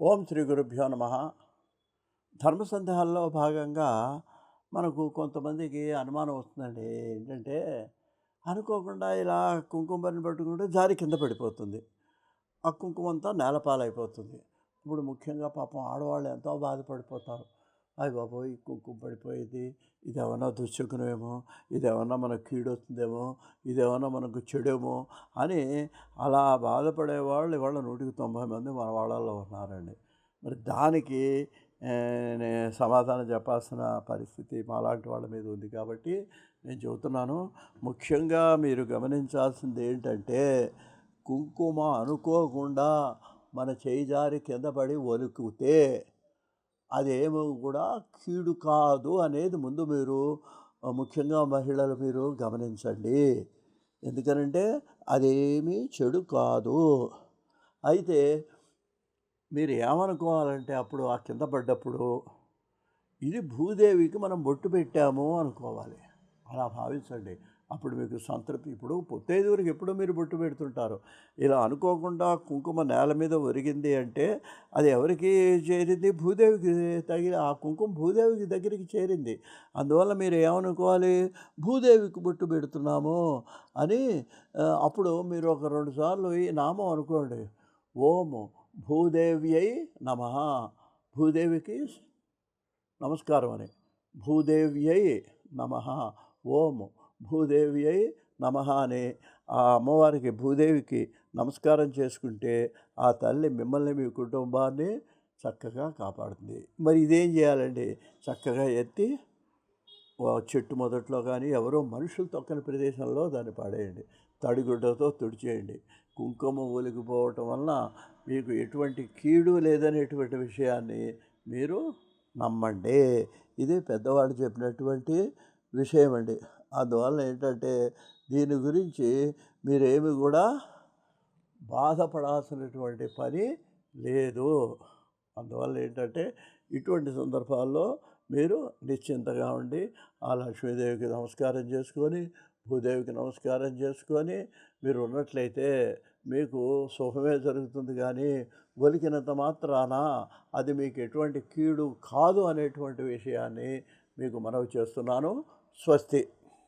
ఓం శ్రీ గురుభ్యో నమ. ధర్మ సందేహాల్లో భాగంగా మనకు కొంతమందికి అనుమానం వస్తుందండి. ఏంటంటే అనుకోకుండా ఇలా కుంకుమని పట్టుకుంటే జారి కింద పడిపోతుంది. ఆ కుంకుమ అంతా నేలపాలైపోతుంది. ఇప్పుడు ముఖ్యంగా పాపం ఆడవాళ్ళు ఎంతో బాధపడిపోతారు. అయ్య బాబోయ్! ఈ కుంకుమ పడిపోయింది, ఇదేమన్నా దుశ్శకునమేమో, ఇదేమన్నా మనకు కీడొస్తుందేమో, ఇదేమన్నా మనకు చెడేమో అని అలా బాధపడేవాళ్ళు ఇవాళ 190 మంది మన వాళ్ళల్లో ఉన్నారండి. మరి దానికి సమాధానం చెప్పాల్సిన పరిస్థితి మాలాంటి వాళ్ళ మీద ఉంది కాబట్టి నేను చెబుతున్నాను. ముఖ్యంగా మీరు గమనించాల్సింది ఏంటంటే, కుంకుమ అనుకోకుండా మన చేయి జారి కింద పడి ఒలుకుతే అదేమో కూడా కీడు కాదు అనేది ముందు మీరు ముఖ్యంగా మహిళలు మీరు గమనించండి. ఎందుకనంటే అదేమీ చెడు కాదు. అయితే మీరు ఏమనుకోవాలంటే అప్పుడు ఆ కింద పడ్డప్పుడు ఇది భూదేవికి మనం బొట్టు పెట్టాము అనుకోవాలి. అలా భావించండి. అప్పుడు మీకు సంతృప్తి. ఇప్పుడు పొత్తైదుగురికి ఎప్పుడూ మీరు బొట్టు పెడుతుంటారు. ఇలా అనుకోకుండా కుంకుమ నేల మీద ఒరిగింది అంటే అది ఎవరికి చేరింది? భూదేవికి తగిలి ఆ కుంకుమ భూదేవికి దగ్గరికి చేరింది. అందువల్ల మీరు ఏమనుకోవాలి? భూదేవికి బొట్టు పెడుతున్నాము అని. అప్పుడు మీరు ఒక 2 సార్లు ఈ నామం అనుకోండి. ఓము భూదేవ్యై నమః, భూదేవికి నమస్కారం అని. భూదేవ్యై నమః, ఓం భూదేవ్యై నమః అని ఆ అమ్మవారికి భూదేవికి నమస్కారం చేసుకుంటే ఆ తల్లి మిమ్మల్ని మీ కుటుంబాన్ని చక్కగా కాపాడుతుంది. మరి ఇదేం చేయాలండి? చక్కగా ఎత్తి చెట్టు మొదట్లో కానీ ఎవరో మనుషులు తొక్కని ప్రదేశంలో దాన్ని పడేయండి. తడిగుడ్డతో తుడిచేయండి. కుంకుమ ఒలికిపోవటం వలన మీకు ఎటువంటి కీడు లేదనేటువంటి విషయాన్ని మీరు నమ్మండి. ఇది పెద్దవాళ్ళు చెప్పినటువంటి విషయం అండి. అందువల్ల ఏంటంటే దీని గురించి మీరేమి కూడా బాధపడాల్సినటువంటి పని లేదు. అందువల్ల ఏంటంటే ఇటువంటి సందర్భాల్లో మీరు నిశ్చింతగా ఉండి ఆ లక్ష్మీదేవికి నమస్కారం చేసుకొని, భూదేవికి నమస్కారం చేసుకొని మీరు ఉన్నట్లయితే మీకు శుభమే జరుగుతుంది. కానీ ఒలికినంత మాత్రాన అది మీకు ఎటువంటి కీడు కాదు అనేటువంటి విషయాన్ని మీకు మనవి చేస్తున్నాను. స్వస్తి.